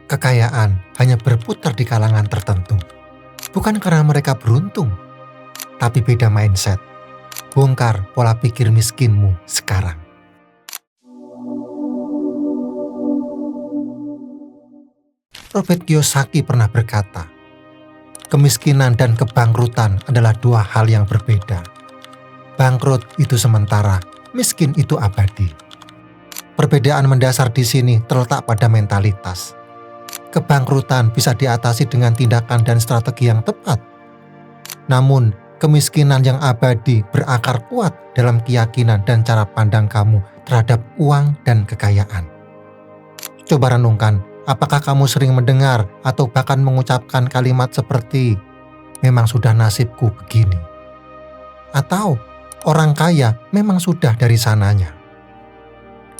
Kekayaan hanya berputar di kalangan tertentu. Bukan karena mereka beruntung, tapi beda mindset. Bongkar pola pikir miskinmu sekarang. Robert Kiyosaki pernah berkata, kemiskinan dan kebangkrutan adalah dua hal yang berbeda. Bangkrut itu sementara, miskin itu abadi. Perbedaan mendasar di sini terletak pada mentalitas. Kebangkrutan bisa diatasi dengan tindakan dan strategi yang tepat. Namun, kemiskinan yang abadi berakar kuat dalam keyakinan dan cara pandang kamu terhadap uang dan kekayaan. Coba renungkan, apakah kamu sering mendengar atau bahkan mengucapkan kalimat seperti, memang sudah nasibku begini. Atau, orang kaya memang sudah dari sananya.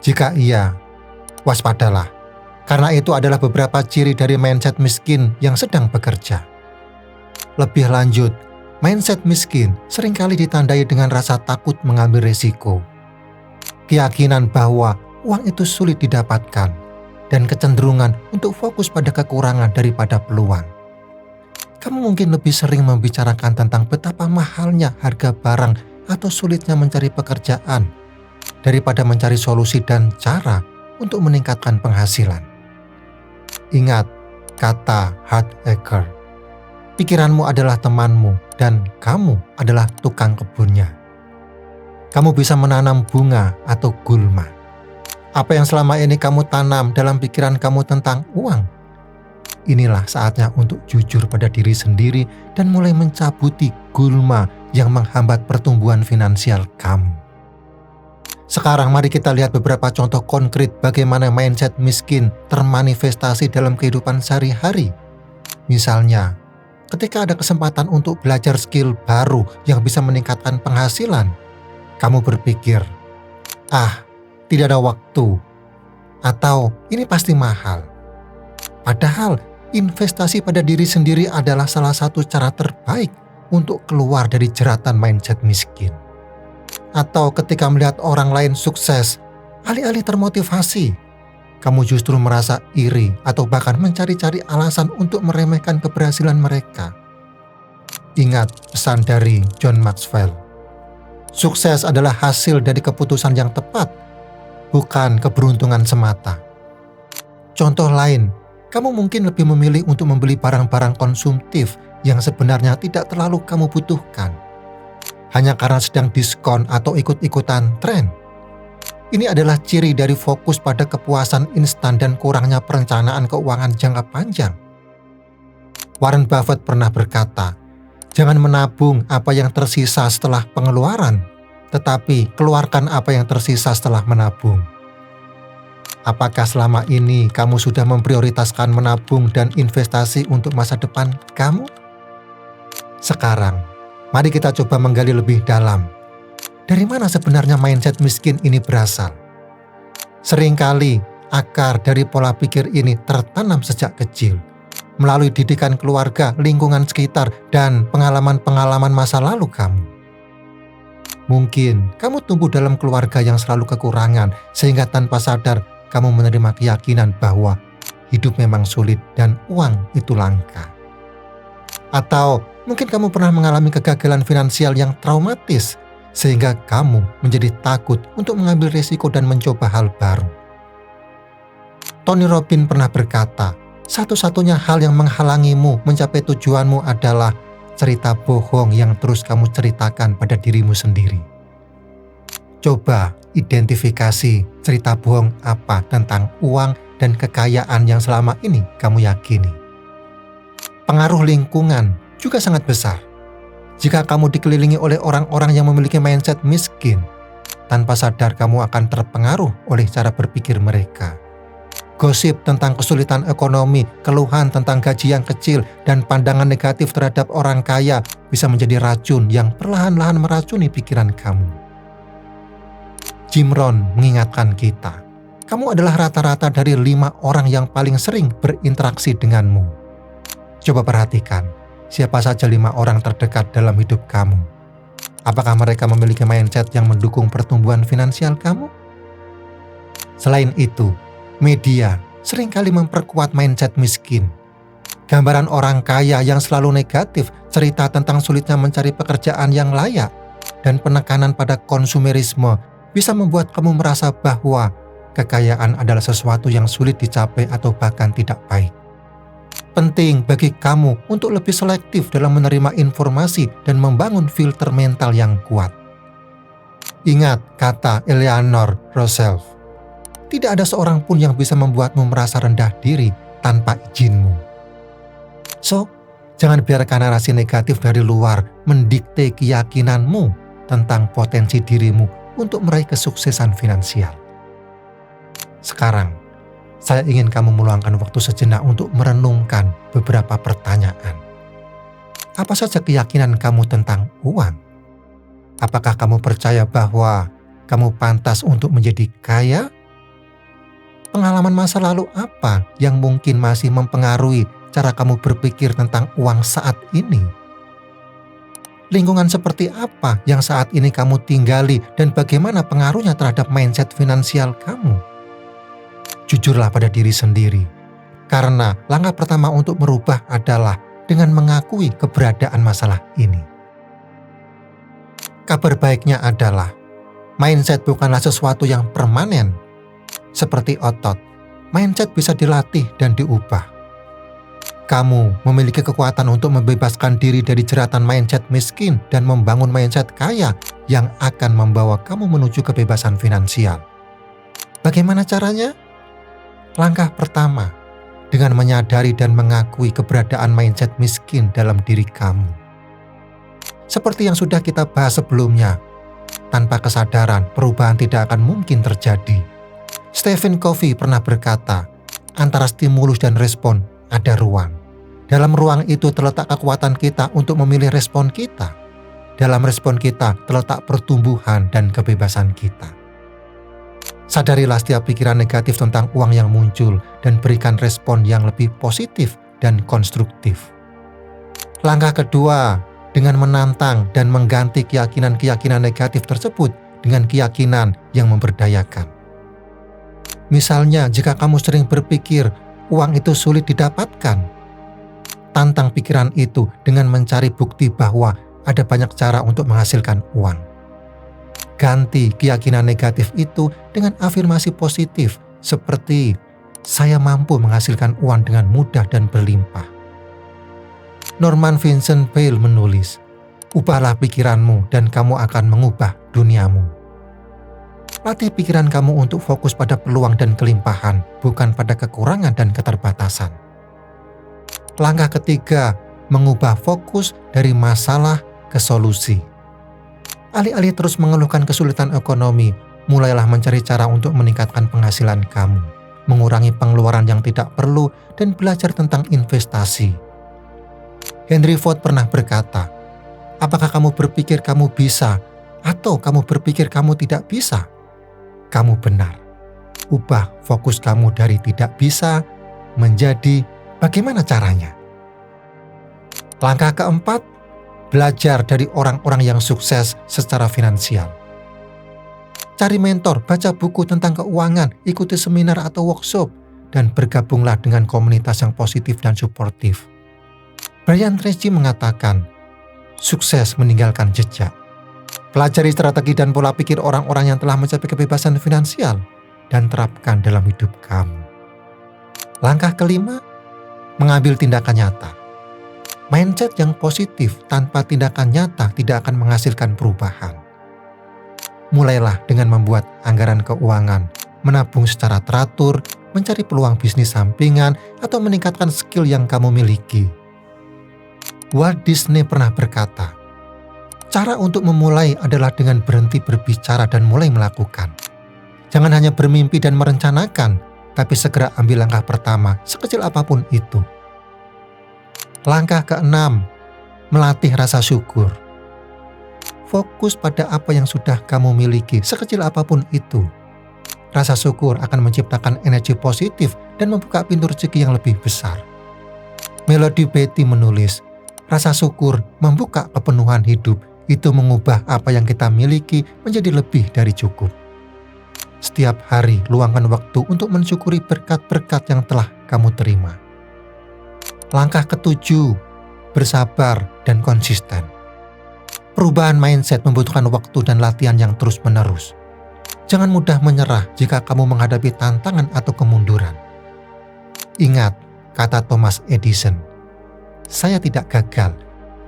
Jika iya, waspadalah. Karena itu adalah beberapa ciri dari mindset miskin yang sedang bekerja. Lebih lanjut, mindset miskin seringkali ditandai dengan rasa takut mengambil risiko. Keyakinan bahwa uang itu sulit didapatkan dan kecenderungan untuk fokus pada kekurangan daripada peluang. Kamu mungkin lebih sering membicarakan tentang betapa mahalnya harga barang atau sulitnya mencari pekerjaan daripada mencari solusi dan cara untuk meningkatkan penghasilan. Ingat kata Heidegger, pikiranmu adalah temanmu dan kamu adalah tukang kebunnya. Kamu bisa menanam bunga atau gulma. Apa yang selama ini kamu tanam dalam pikiran kamu tentang uang? Inilah saatnya untuk jujur pada diri sendiri dan mulai mencabuti gulma yang menghambat pertumbuhan finansial kamu. Sekarang mari kita lihat beberapa contoh konkret bagaimana mindset miskin termanifestasi dalam kehidupan sehari-hari. Misalnya, ketika ada kesempatan untuk belajar skill baru yang bisa meningkatkan penghasilan, kamu berpikir, tidak ada waktu, atau ini pasti mahal. Padahal, investasi pada diri sendiri adalah salah satu cara terbaik untuk keluar dari jeratan mindset miskin. Atau ketika melihat orang lain sukses, alih-alih termotivasi, kamu justru merasa iri atau bahkan mencari-cari alasan untuk meremehkan keberhasilan mereka. Ingat pesan dari John Maxwell, sukses adalah hasil dari keputusan yang tepat, bukan keberuntungan semata. Contoh lain, kamu mungkin lebih memilih untuk membeli barang-barang konsumtif yang sebenarnya tidak terlalu kamu butuhkan, hanya karena sedang diskon atau ikut-ikutan tren. Ini adalah ciri dari fokus pada kepuasan instan dan kurangnya perencanaan keuangan jangka panjang. Warren Buffett pernah berkata, jangan menabung apa yang tersisa setelah pengeluaran, tetapi keluarkan apa yang tersisa setelah menabung. Apakah selama ini kamu sudah memprioritaskan menabung dan investasi untuk masa depan kamu? Sekarang, mari kita coba menggali lebih dalam. Dari mana sebenarnya mindset miskin ini berasal? Seringkali akar dari pola pikir ini tertanam sejak kecil, melalui didikan keluarga, lingkungan sekitar, dan pengalaman-pengalaman masa lalu kamu. Mungkin kamu tumbuh dalam keluarga yang selalu kekurangan, sehingga tanpa sadar kamu menerima keyakinan bahwa hidup memang sulit dan uang itu langka. Atau mungkin kamu pernah mengalami kegagalan finansial yang traumatis, sehingga kamu menjadi takut untuk mengambil risiko dan mencoba hal baru. Tony Robbins pernah berkata, satu-satunya hal yang menghalangimu mencapai tujuanmu adalah cerita bohong yang terus kamu ceritakan pada dirimu sendiri. Coba identifikasi cerita bohong apa tentang uang dan kekayaan yang selama ini kamu yakini. Pengaruh lingkungan juga sangat besar. Jika kamu dikelilingi oleh orang-orang yang memiliki mindset miskin, tanpa sadar kamu akan terpengaruh oleh cara berpikir mereka. Gosip tentang kesulitan ekonomi, keluhan tentang gaji yang kecil, dan pandangan negatif terhadap orang kaya bisa menjadi racun yang perlahan-lahan meracuni pikiran kamu. Jim Rohn mengingatkan kita, kamu adalah rata-rata dari 5 orang yang paling sering berinteraksi denganmu. Coba perhatikan, siapa saja 5 orang terdekat dalam hidup kamu. Apakah mereka memiliki mindset yang mendukung pertumbuhan finansial kamu? Selain itu, media seringkali memperkuat mindset miskin. Gambaran orang kaya yang selalu negatif, cerita tentang sulitnya mencari pekerjaan yang layak, dan penekanan pada konsumerisme bisa membuat kamu merasa bahwa kekayaan adalah sesuatu yang sulit dicapai atau bahkan tidak baik. Penting bagi kamu untuk lebih selektif dalam menerima informasi dan membangun filter mental yang kuat. Ingat kata Eleanor Roosevelt, tidak ada seorang pun yang bisa membuatmu merasa rendah diri tanpa izinmu. So, jangan biarkan narasi negatif dari luar mendikte keyakinanmu tentang potensi dirimu untuk meraih kesuksesan finansial. Sekarang, saya ingin kamu meluangkan waktu sejenak untuk merenungkan beberapa pertanyaan. Apa saja keyakinan kamu tentang uang? Apakah kamu percaya bahwa kamu pantas untuk menjadi kaya? Pengalaman masa lalu apa yang mungkin masih mempengaruhi cara kamu berpikir tentang uang saat ini? Lingkungan seperti apa yang saat ini kamu tinggali dan bagaimana pengaruhnya terhadap mindset finansial kamu? Jujurlah pada diri sendiri, karena langkah pertama untuk merubah adalah dengan mengakui keberadaan masalah ini. Kabar baiknya adalah, mindset bukanlah sesuatu yang permanen. Seperti otot, mindset bisa dilatih dan diubah. Kamu memiliki kekuatan untuk membebaskan diri dari jeratan mindset miskin dan membangun mindset kaya yang akan membawa kamu menuju kebebasan finansial. Bagaimana caranya? Langkah pertama, dengan menyadari dan mengakui keberadaan mindset miskin dalam diri kamu. Seperti yang sudah kita bahas sebelumnya, tanpa kesadaran, perubahan tidak akan mungkin terjadi. Stephen Covey pernah berkata, antara stimulus dan respon ada ruang. Dalam ruang itu terletak kekuatan kita untuk memilih respon kita. Dalam respon kita terletak pertumbuhan dan kebebasan kita. Sadarilah setiap pikiran negatif tentang uang yang muncul dan berikan respon yang lebih positif dan konstruktif. Langkah kedua, dengan menantang dan mengganti keyakinan-keyakinan negatif tersebut dengan keyakinan yang memberdayakan. Misalnya, jika kamu sering berpikir uang itu sulit didapatkan, tantang pikiran itu dengan mencari bukti bahwa ada banyak cara untuk menghasilkan uang. Ganti keyakinan negatif itu dengan afirmasi positif seperti saya mampu menghasilkan uang dengan mudah dan berlimpah. Norman Vincent Peale menulis, ubahlah pikiranmu dan kamu akan mengubah duniamu. Latih pikiran kamu untuk fokus pada peluang dan kelimpahan, bukan pada kekurangan dan keterbatasan. Langkah ketiga, mengubah fokus dari masalah ke solusi. Alih-alih terus mengeluhkan kesulitan ekonomi, mulailah mencari cara untuk meningkatkan penghasilan kamu, mengurangi pengeluaran yang tidak perlu, dan belajar tentang investasi. Henry Ford pernah berkata, apakah kamu berpikir kamu bisa, atau kamu berpikir kamu tidak bisa? Kamu benar. Ubah fokus kamu dari tidak bisa menjadi bagaimana caranya. Langkah keempat, belajar dari orang-orang yang sukses secara finansial. Cari mentor, baca buku tentang keuangan, ikuti seminar atau workshop, dan bergabunglah dengan komunitas yang positif dan suportif. Brian Tracy mengatakan, sukses meninggalkan jejak. Pelajari strategi dan pola pikir orang-orang yang telah mencapai kebebasan finansial dan terapkan dalam hidup kamu. Langkah kelima, mengambil tindakan nyata. Mindset yang positif tanpa tindakan nyata tidak akan menghasilkan perubahan. Mulailah dengan membuat anggaran keuangan, menabung secara teratur, mencari peluang bisnis sampingan, atau meningkatkan skill yang kamu miliki. Walt Disney pernah berkata, cara untuk memulai adalah dengan berhenti berbicara dan mulai melakukan. Jangan hanya bermimpi dan merencanakan, tapi segera ambil langkah pertama, sekecil apapun itu. Langkah keenam, melatih rasa syukur. Fokus pada apa yang sudah kamu miliki, sekecil apapun itu. Rasa syukur akan menciptakan energi positif dan membuka pintu rezeki yang lebih besar. Melody Beatty menulis, rasa syukur membuka kepenuhan hidup, itu mengubah apa yang kita miliki menjadi lebih dari cukup. Setiap hari luangkan waktu untuk mensyukuri berkat-berkat yang telah kamu terima. Langkah ketujuh, bersabar dan konsisten. Perubahan mindset membutuhkan waktu dan latihan yang terus-menerus. Jangan mudah menyerah jika kamu menghadapi tantangan atau kemunduran. Ingat kata Thomas Edison, "Saya tidak gagal,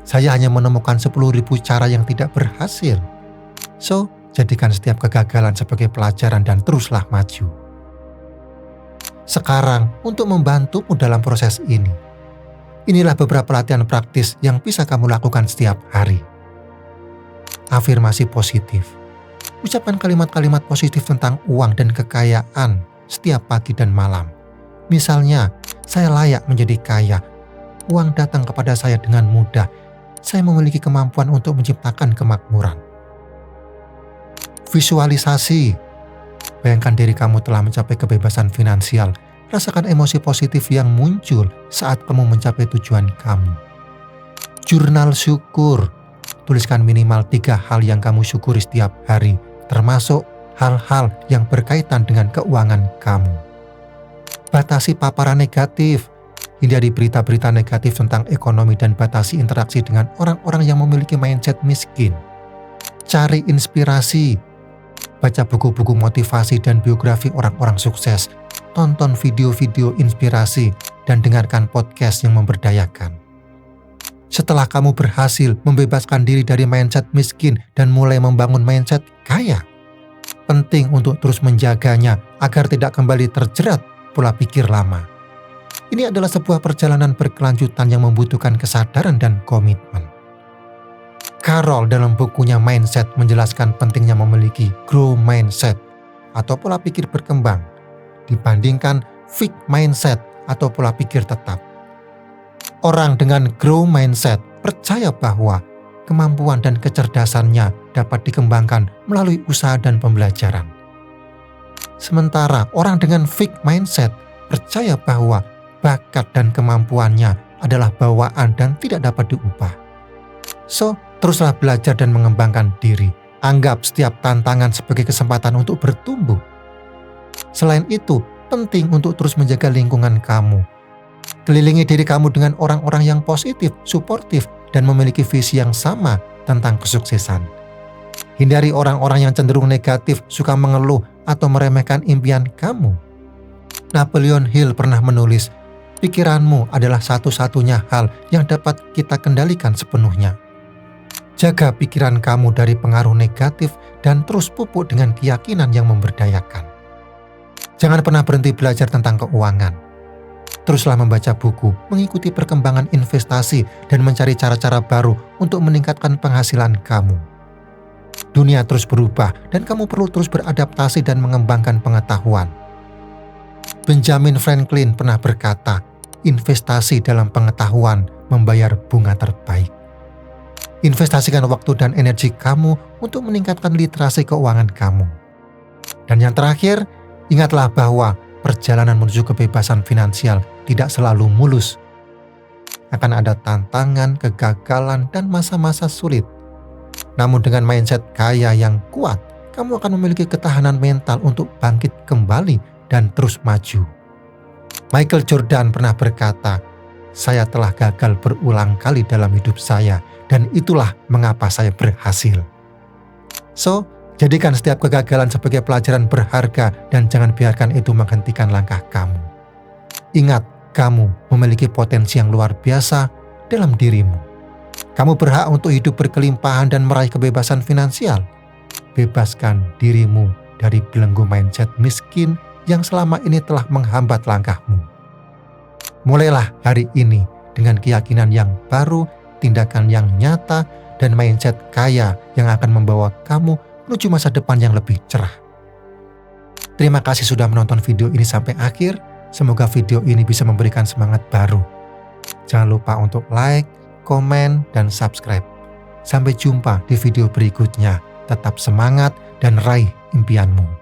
saya hanya menemukan 10.000 cara yang tidak berhasil." So, jadikan setiap kegagalan sebagai pelajaran dan teruslah maju. Sekarang, untuk membantumu dalam proses ini, inilah beberapa latihan praktis yang bisa kamu lakukan setiap hari. Afirmasi positif. Ucapkan kalimat-kalimat positif tentang uang dan kekayaan setiap pagi dan malam. Misalnya, saya layak menjadi kaya. Uang datang kepada saya dengan mudah. Saya memiliki kemampuan untuk menciptakan kemakmuran. Visualisasi. Bayangkan diri kamu telah mencapai kebebasan finansial. Rasakan emosi positif yang muncul saat kamu mencapai tujuan kamu. Jurnal syukur. Tuliskan minimal 3 hal yang kamu syukuri setiap hari, termasuk hal-hal yang berkaitan dengan keuangan kamu. Batasi paparan negatif. Hindari berita-berita negatif tentang ekonomi dan batasi interaksi dengan orang-orang yang memiliki mindset miskin. Cari inspirasi. Baca buku-buku motivasi dan biografi orang-orang sukses. Tonton video-video inspirasi dan dengarkan podcast yang memberdayakan. Setelah kamu berhasil membebaskan diri dari mindset miskin dan mulai membangun mindset kaya, penting untuk terus menjaganya agar tidak kembali terjerat pola pikir lama. Ini adalah sebuah perjalanan berkelanjutan yang membutuhkan kesadaran dan komitmen. Carol dalam bukunya Mindset menjelaskan pentingnya memiliki growth mindset atau pola pikir berkembang dibandingkan fixed mindset atau pola pikir tetap. Orang dengan growth mindset percaya bahwa kemampuan dan kecerdasannya dapat dikembangkan melalui usaha dan pembelajaran. Sementara orang dengan fixed mindset percaya bahwa bakat dan kemampuannya adalah bawaan dan tidak dapat diubah. So, teruslah belajar dan mengembangkan diri. Anggap setiap tantangan sebagai kesempatan untuk bertumbuh. Selain itu, penting untuk terus menjaga lingkungan kamu. Kelilingi diri kamu dengan orang-orang yang positif, suportif, dan memiliki visi yang sama tentang kesuksesan. Hindari orang-orang yang cenderung negatif, suka mengeluh, atau meremehkan impian kamu. Napoleon Hill pernah menulis, "Pikiranmu adalah satu-satunya hal yang dapat kita kendalikan sepenuhnya." Jaga pikiran kamu dari pengaruh negatif dan terus pupuk dengan keyakinan yang memberdayakan. Jangan pernah berhenti belajar tentang keuangan. Teruslah membaca buku, mengikuti perkembangan investasi, dan mencari cara-cara baru untuk meningkatkan penghasilan kamu. Dunia terus berubah dan kamu perlu terus beradaptasi dan mengembangkan pengetahuan. Benjamin Franklin pernah berkata, investasi dalam pengetahuan membayar bunga terbaik. Investasikan waktu dan energi kamu untuk meningkatkan literasi keuangan kamu. Dan yang terakhir, ingatlah bahwa perjalanan menuju kebebasan finansial tidak selalu mulus. Akan ada tantangan, kegagalan, dan masa-masa sulit. Namun dengan mindset kaya yang kuat, kamu akan memiliki ketahanan mental untuk bangkit kembali dan terus maju. Michael Jordan pernah berkata, "Saya telah gagal berulang kali dalam hidup saya, dan itulah mengapa saya berhasil." So, jadikan setiap kegagalan sebagai pelajaran berharga dan jangan biarkan itu menghentikan langkah kamu. Ingat, kamu memiliki potensi yang luar biasa dalam dirimu. Kamu berhak untuk hidup berkelimpahan dan meraih kebebasan finansial. Bebaskan dirimu dari belenggu mindset miskin yang selama ini telah menghambat langkahmu. Mulailah hari ini dengan keyakinan yang baru, tindakan yang nyata, dan mindset kaya yang akan membawa kamu menuju masa depan yang lebih cerah. Terima kasih sudah menonton video ini sampai akhir. Semoga video ini bisa memberikan semangat baru. Jangan lupa untuk like, komen, dan subscribe. Sampai jumpa di video berikutnya. Tetap semangat dan raih impianmu.